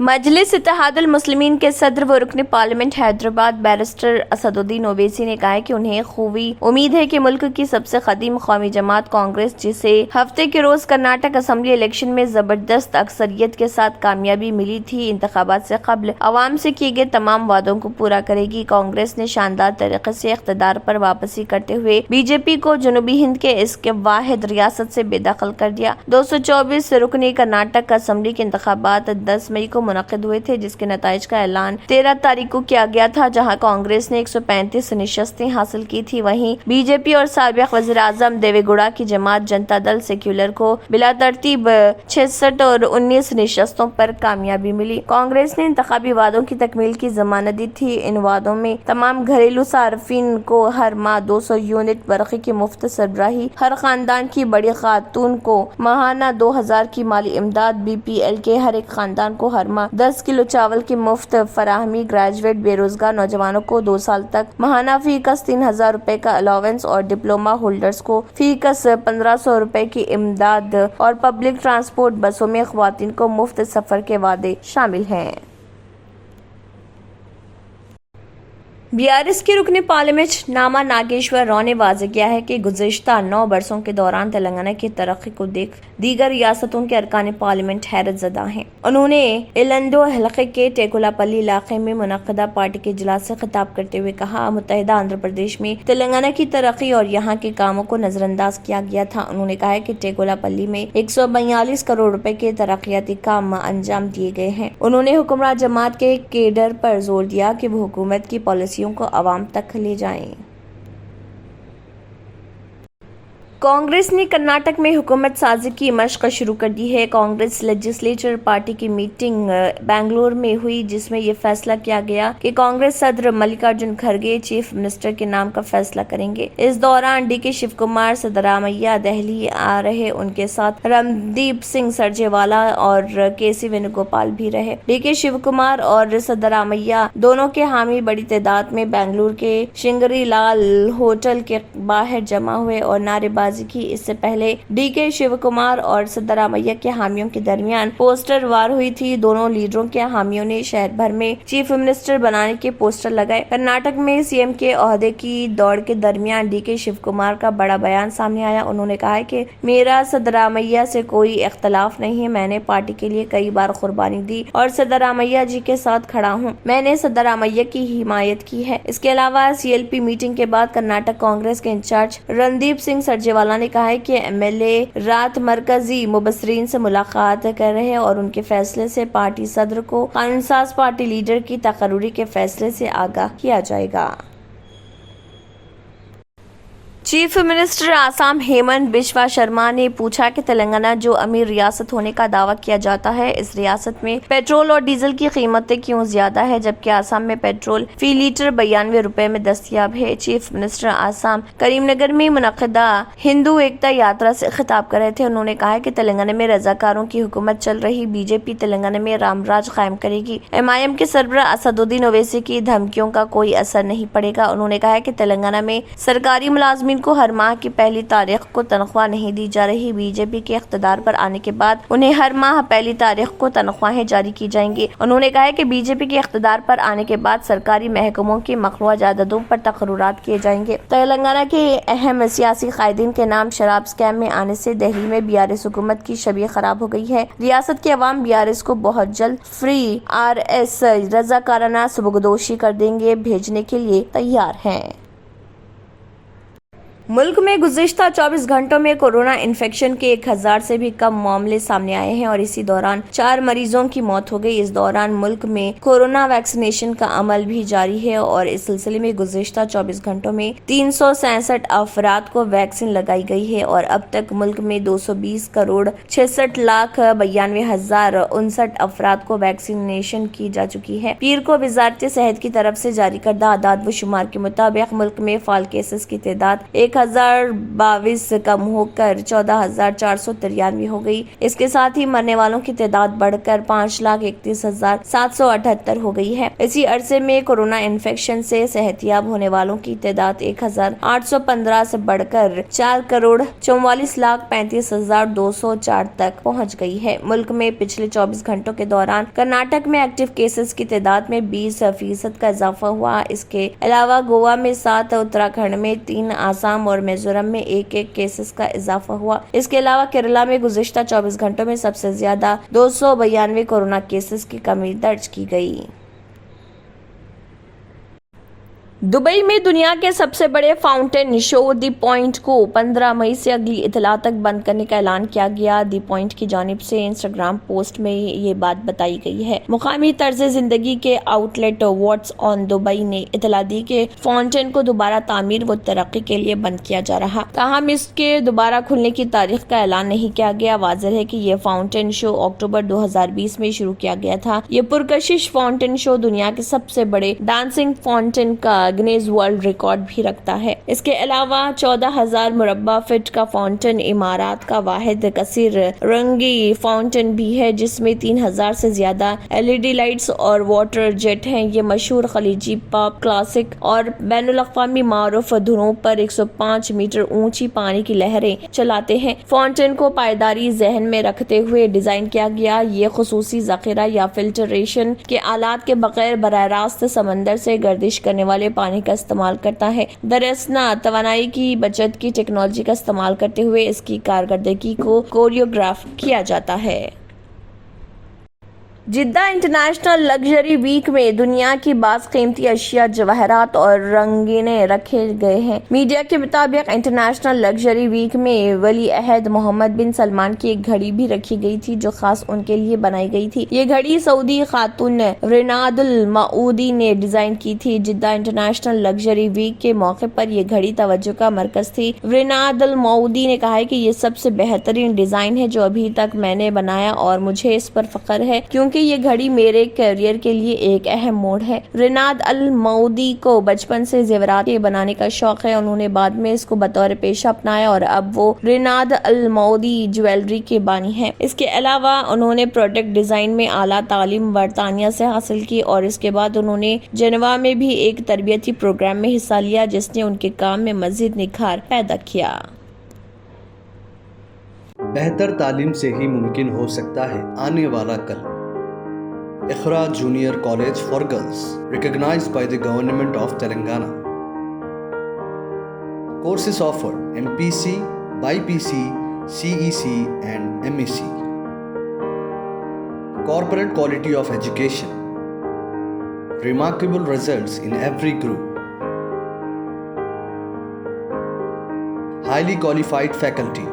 मजलिस इत्तेहाद मुस्लिमीन के सदर व रुकन पार्लियामेंट हैदराबाद बैरिस्टर असदुद्दीन ओवैसी ने कहा है कि उन्हें खूबी उम्मीद है कि मुल्क की सबसे कदीम कौमी जमात कांग्रेस, जिसे हफ्ते के रोज कर्नाटक असम्बली इलेक्शन में जबरदस्त अक्सरियत के साथ कामयाबी मिली थी, इंतखाबात से कबल अवाम से किए गए तमाम वादों को पूरा करेगी। कांग्रेस ने शानदार तरीके से इख्तिदार पर वापसी करते हुए बीजेपी को जनूबी हिंद के इसके वाहिद रियासत से बेदखल कर दिया। 224 रुकनी कर्नाटक असम्बली के इंतखाबात 10 मई को मुनक़िद हुए थे, जिसके नताइज का ऐलान 13 तारीख को किया गया था, जहां कांग्रेस ने 135 नशस्तें हासिल की थी। वहीं बीजेपी और साबिक़ वज़ीर आज़म देवेगौड़ा की जमात जनता दल सेक्युलर को बिला तरतीब 66 और 19 नशस्तों पर कामयाबी मिली। कांग्रेस ने इंतखाबी वादों की तकमील की जमानत दी थी। इन वादों में तमाम घरेलू सार्फिन को हर माह 200 यूनिट बरक़ी की मुफ्त सरबराही, हर खानदान की बड़ी खातून को माहाना 2000 की माली इमदाद, BPL के हर एक खानदान को हर माह 10 किलो चावल की मुफ्त फराहमी, ग्रेजुएट बेरोजगार नौजवानों को 2 साल तक माहाना फीकस 3000 रुपए का अलावेंस और डिप्लोमा होल्डर्स को फीकस 1500 रुपए की इमदाद और पब्लिक ट्रांसपोर्ट बसों में ख्वातीन को मुफ्त सफर के वादे शामिल हैं। BRS के रुकने पार्लियामेंट नामा नागेश्वर राव ने वाज़ेह किया है कि गुज़िश्ता 9 बरसों के दौरान तेलंगाना की तरक्की को देख दीगर रियासतों के अरकान पार्लियामेंट हैरत ज़दा हैं। उन्होंने इलंदो हलके के टेकुलापल्ली इलाके में मुनक़दा पार्टी के इजलास से खिताब करते हुए कहा, मुत्तहिदा आंध्र प्रदेश में तेलंगाना की तरक्की और यहाँ के कामों को नजरअंदाज किया गया था। उन्होंने कहा है कि टेकुलापल्ली में 142 करोड़ रुपए के तरक्याती काम अंजाम दिए गए हैं। उन्होंने हुक्मरान जमात के केडर पर जोर दिया कि वो हुकूमत की पॉलिसी को अवाम तक ले जाएं। कांग्रेस ने कर्नाटक में हुकूमत साजी की मशक़ शुरू कर दी है। कांग्रेस लेजिस्लेचर पार्टी की मीटिंग बेंगलुरु में हुई, जिसमें यह फैसला किया गया कि कांग्रेस सदर मल्लिकार्जुन खड़गे चीफ मिनिस्टर के नाम का फैसला करेंगे। इस दौरान DK शिव कुमार, सिद्धरामैया दिल्ली आ रहे, उनके साथ रणदीप सिंह सुरजेवाला और KC वेणुगोपाल भी रहे। DK शिव कुमार और सिद्धरामैया दोनों के हामी बड़ी तादाद में बेंगलुरु के शिंगरी लाल होटल के बाहर जमा हुए और नारेबाजी की। इससे पहले DK शिव कुमार और सिद्धरामैया के हामियों के दरमियान पोस्टर वार हुई थी। दोनों लीडरों के हामियों ने शहर भर में चीफ मिनिस्टर बनाने के पोस्टर लगाए। कर्नाटक में CM के ओहदे की दौड़ के दरमियान DK शिव कुमार का बड़ा बयान सामने आया। उन्होंने कहा है कि मेरा सिद्धरामैया से कोई इख्तलाफ नहीं है, मैंने पार्टी के लिए कई बार कुर्बानी दी और सिद्धरामैया जी के साथ खड़ा हूँ, मैंने सिद्धरामैया की हिमायत की है। इसके अलावा CLP मीटिंग के बाद कर्नाटक कांग्रेस के इंचार्ज रणदीप सिंह सुरजेवाला ने कहा है कि MLA रात मरकजी मुबसरीन से मुलाकात कर रहे हैं और उनके फैसले से पार्टी सदर को कानूनसाज पार्टी लीडर की तकर्री के फैसले से आगाह किया जाएगा। चीफ मिनिस्टर आसाम हेमंत बिश्वा शर्मा ने पूछा कि तेलंगाना जो अमीर रियासत होने का दावा किया जाता है, इस रियासत में पेट्रोल और डीजल की कीमतें क्यों ज्यादा है, जबकि आसाम में पेट्रोल फी लीटर 92 रुपए में दस्तयाब है। चीफ मिनिस्टर आसाम करीमनगर में मुनक़दा हिंदू एकता यात्रा से खिताब कर रहे थे। उन्होंने कहा है कि तेलंगाना में रजाकारों की हुकूमत चल रही, BJP तेलंगाना में रामराज कायम करेगी। MIM के सरबराह असदुद्दीन ओवैसी की धमकियों का कोई असर नहीं पड़ेगा। उन्होंने कहा है कि तेलंगाना में सरकारी मुलाजमीन को हर माह की पहली तारीख को तनख्वाह नहीं दी जा रही। BJP के इख्तिदार पर आने के बाद उन्हें हर माह पहली तारीख को तनख्वाहें जारी की जाएंगी। उन्होंने कहा है कि BJP के इख्तिदार पर आने के बाद सरकारी महकमों की मखलूआ जायदादों पर तकर्रुरात किए जाएंगे। तेलंगाना के अहम सियासी कायदीन के नाम शराब स्कैम में आने से दिल्ली में BRS हुकूमत की छवि खराब हो गई है। रियासत के अवाम BRS को बहुत जल्द फ्री RS रजाकाराना सुबुगदोशी कर देंगे, भेजने के लिए तैयार हैं। मुल्क में गुज़िश्ता 24 घंटों में कोरोना इन्फेक्शन के 1000 से भी कम मामले सामने आए हैं और इसी दौरान 4 मरीजों की मौत हो गई। इस दौरान मुल्क में कोरोना वैक्सीनेशन का अमल भी जारी है और इस सिलसिले में गुज़िश्ता 24 घंटों में 367 अफराद को वैक्सीन लगाई गई है और अब तक मुल्क में 220 करोड़ 66 लाख 92,059 अफराद को वैक्सीनेशन की जा चुकी है। पीर को वजारत सेहत की तरफ से जारी करदा आदाद व शुमार के मुताबिक मुल्क में फाल केसेस की तादाद 1022 कम होकर 14,493 हो गई। इसके साथ ही मरने वालों की तादाद बढ़कर 5,31,778 हो गई है। इसी अरसे में कोरोना इन्फेक्शन से सेहतियाब होने वालों की तादाद 1,815 से बढ़कर 4,44,35,204 तक पहुंच गई है। मुल्क में पिछले 24 घंटों के दौरान कर्नाटक में एक्टिव केसेस की तादाद में 20% का इजाफा हुआ। इसके अलावा गोवा में 7, उत्तराखंड में 3, आसाम और मिजोरम में 1-1 केसेस का इजाफा हुआ। इसके अलावा केरला में गुज़िश्ता 24 घंटों में सबसे ज्यादा 292 कोरोना केसेस की कमी दर्ज की गई। दुबई में दुनिया के सबसे बड़े फाउंटेन शो दी पॉइंट को 15 मई से अगली इतला तक बंद करने का ऐलान किया गया। दी पॉइंट की जानिब से इंस्टाग्राम पोस्ट में ये बात बताई गई है। मुकामी तर्ज जिंदगी के आउटलेट व्हाट्स ऑन दुबई ने इतला दी कि फाउंटेन को दोबारा तामीर व तरक्की के लिए बंद किया जा रहा। ताहम इसके दोबारा खुलने की तारीख का ऐलान नहीं किया गया। वाज़ेह है कि ये फाउंटेन शो अक्टूबर 2020 में शुरू किया गया था। ये पुरकशिश फाउंटेन शो दुनिया के सबसे बड़े डांसिंग फाउंटेन का गिनीज वर्ल्ड रिकॉर्ड भी रखता है। इसके अलावा 14,000 मुरब्बा फीट का फाउंटेन इमारात का वाहिद कसीर रंगी फाउंटेन भी है, जिसमें 3,000 से ज्यादा LED लाइट्स और वाटर जेट हैं। ये मशहूर खलीजी पॉप, क्लासिक और बैनुल-अक़वामी मारूफ धुनों पर 105 मीटर ऊंची पानी की लहरें चलाते हैं। फाउंटेन को पायदारी जहन में रखते हुए डिजाइन किया गया। ये खुसूसी ज़ख़ीरा या फिल्टरेशन के आलात के बगैर बराह रास्त समंदर से गर्दिश करने वाले पानी का इस्तेमाल करता है। दरअसल तवानाई की बचत की टेक्नोलॉजी का इस्तेमाल करते हुए इसकी कारकर्दगी को कोरियोग्राफ किया जाता है। जिद्दा इंटरनेशनल लग्जरी वीक में दुनिया की बास कीमती अशिया, जवाहरात और रंगीने रखे गए हैं। मीडिया के मुताबिक इंटरनेशनल लग्जरी वीक में वली अहद मोहम्मद बिन सलमान की एक घड़ी भी रखी गई थी, जो खास उनके लिए बनाई गई थी। ये घड़ी सऊदी खातून रिनादुल माऊदी ने डिजाइन की थी। जिद्दा इंटरनेशनल लग्जरी वीक के मौके पर यह घड़ी तवज्जो का मरकज थी। रिनादुल माऊदी ने कहा है कि ये सबसे बेहतरीन डिजाइन है जो अभी तक मैंने बनाया और मुझे इस पर फख्र है क्योंकि ये घड़ी मेरे करियर के लिए एक अहम मोड़ है। रिनाद अल माऊदी को बचपन से जेवरात बनाने का शौक है। उन्होंने बाद में इसको बतौर पेशा अपनाया और अब वो रिनाद अल माऊदी ज्वेलरी के बानी हैं। इसके अलावा उन्होंने प्रोडक्ट डिजाइन में आला तालीम बरतानिया से हासिल की और इसके बाद उन्होंने जेनेवा में भी एक तरबियती प्रोग्राम में हिस्सा लिया, जिसने उनके काम में मजीद निखार पैदा किया। बेहतर तालीम से ही मुमकिन हो सकता है आने वाला कल। Iqra junior college for girls, recognized by the Government of Telangana. Courses offered: MPC, BPC, CEC and MEC. Corporate quality of education. Remarkable results in every group. Highly qualified faculty.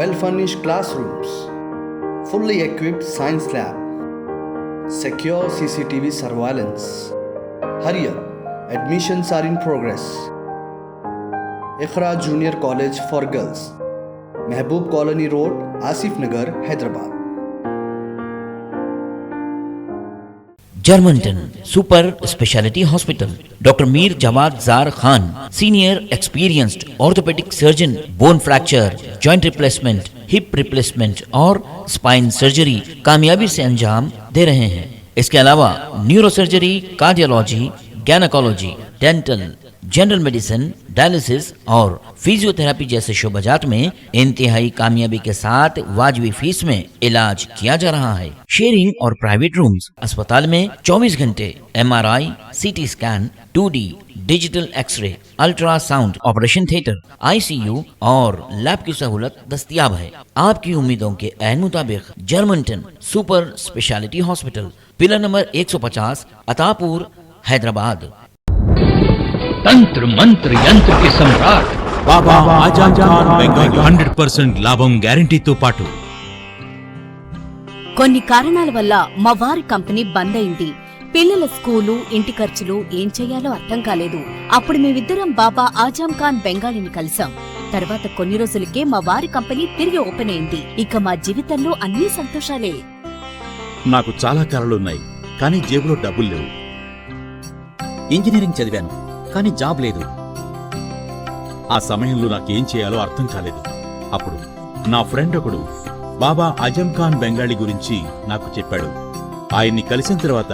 Well-furnished classrooms. Fully equipped science lab. Secure CCTV surveillance. Hurry up, admissions are in progress. Ikhra Junior College for Girls, Mehboob Colony Road, Asif Nagar, Hyderabad. Germantown Super Speciality Hospital, Dr. Mir Jawad Zar Khan, Senior Experienced Orthopedic Surgeon, Bone Fracture, Joint Replacement, hip replacement और spine surgery कामयाबी से अंजाम दे रहे हैं। इसके अलावा neuro surgery, cardiology, gynaecology, dental, general medicine, dialysis और फिजियोथेरेपी जैसे शोबाजात में इंतहाई कामयाबी के साथ वाजिबी फीस में इलाज किया जा रहा है। शेयरिंग और प्राइवेट रूम्स। अस्पताल में 24 घंटे MRI, CT scan, 2D digital x-ray, ultrasound, operation theatre, ICU और लैब की सहूलत दस्तयाब है। आपकी उम्मीदों के ऐन मुताबिक जर्मनटन super speciality hospital, pillar number 150, Attapur, Hyderabad. तंत्र मंत्र यंत्र के सम्राट बाबा आजम खान బెంగాలీ 100% లాభం గ్యారెంటీతో పాటు కొన్ని కారణాల వల్ల మా వారి కంపెనీ బంద్ అయింది. పిల్లల స్కూలు, ఇంటి ఖర్చులు ఏం చెయ్యాలో అర్థం కాలేదు. అప్పుడు మేమిద్దరం బాబా ఆజం ఖాన్ బెంగాలీని కలిసాం. తర్వాత కొన్ని రోజులకే మా వారి కంపెనీ తిరిగి ఓపెన్ అయింది. ఇక మా జీవితంలో అన్ని సంతోషాలే. నాకు చాలా కలలున్నాయి, కానీ జేబులో డబ్బులు లేవు. ఇంజనీరింగ్ చదివాను, కానీ జాబ్ లేదు. ఆ సమయంలో నాకేం చేయాలో అర్థం కాలేదు. అప్పుడు నా ఫ్రెండ్ ఒకడు బాబా అజం ఖాన్ బెంగాలీ గురించి నాకు చెప్పాడు. ఆయన్ని కలిసిన తర్వాత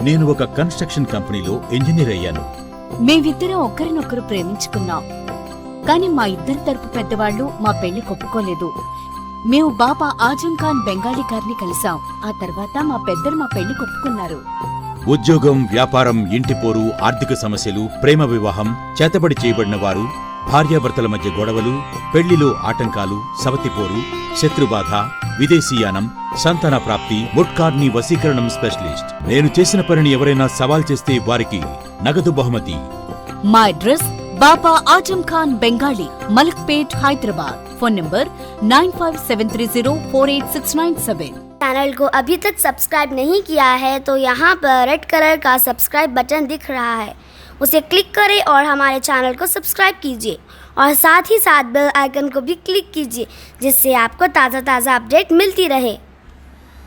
నేను ఒక కన్స్ట్రక్షన్ కంపెనీలో ఇంజనీర్ అయ్యాను. మేమిద్దరం ఒకరినొకరు ప్రేమించుకున్నాం. కాని మా ఇద్దరి తరపు పెద్దవాళ్లు మా పెళ్లి ఒప్పుకోలేదు. మేము బాబా ఆజం ఖాన్ బెంగాలీ గారిని కలిసాం. ఆ తర్వాత మా పెద్దలు మా పెళ్లి ఒప్పుకున్నారు. ఉద్యోగం, వ్యాపారం, ఇంటిపోరు, ఆర్థిక సమస్యలు, ప్రేమ వివాహం, చేతబడి చేయబడిన వారు, భార్యాభర్తల మధ్య గొడవలు, పెళ్లిలో ఆటంకాలు, సవతిపోరు, శత్రుబాధ, విదేశీయానం, సంతాన ప్రాప్తి, ముట్కార్ని వశీకరణం స్పెషలిస్ట్. నేను చేసిన పనిని ఎవరైనా సవాల్ చేస్తే వారికి నగదు బహుమతి. మా address Baba Azam Khan Bengali, Malakpet, Hyderabad. Phone number 9573048697। Channel को अभी तक सब्सक्राइब नहीं किया है तो यहाँ पर रेड कलर का सब्सक्राइब बटन दिख रहा है, उसे क्लिक करें और हमारे चैनल को सब्सक्राइब कीजिए और साथ ही साथ बेल आइकन को भी क्लिक कीजिए जिससे आपको ताज़ा अपडेट मिलती रहे।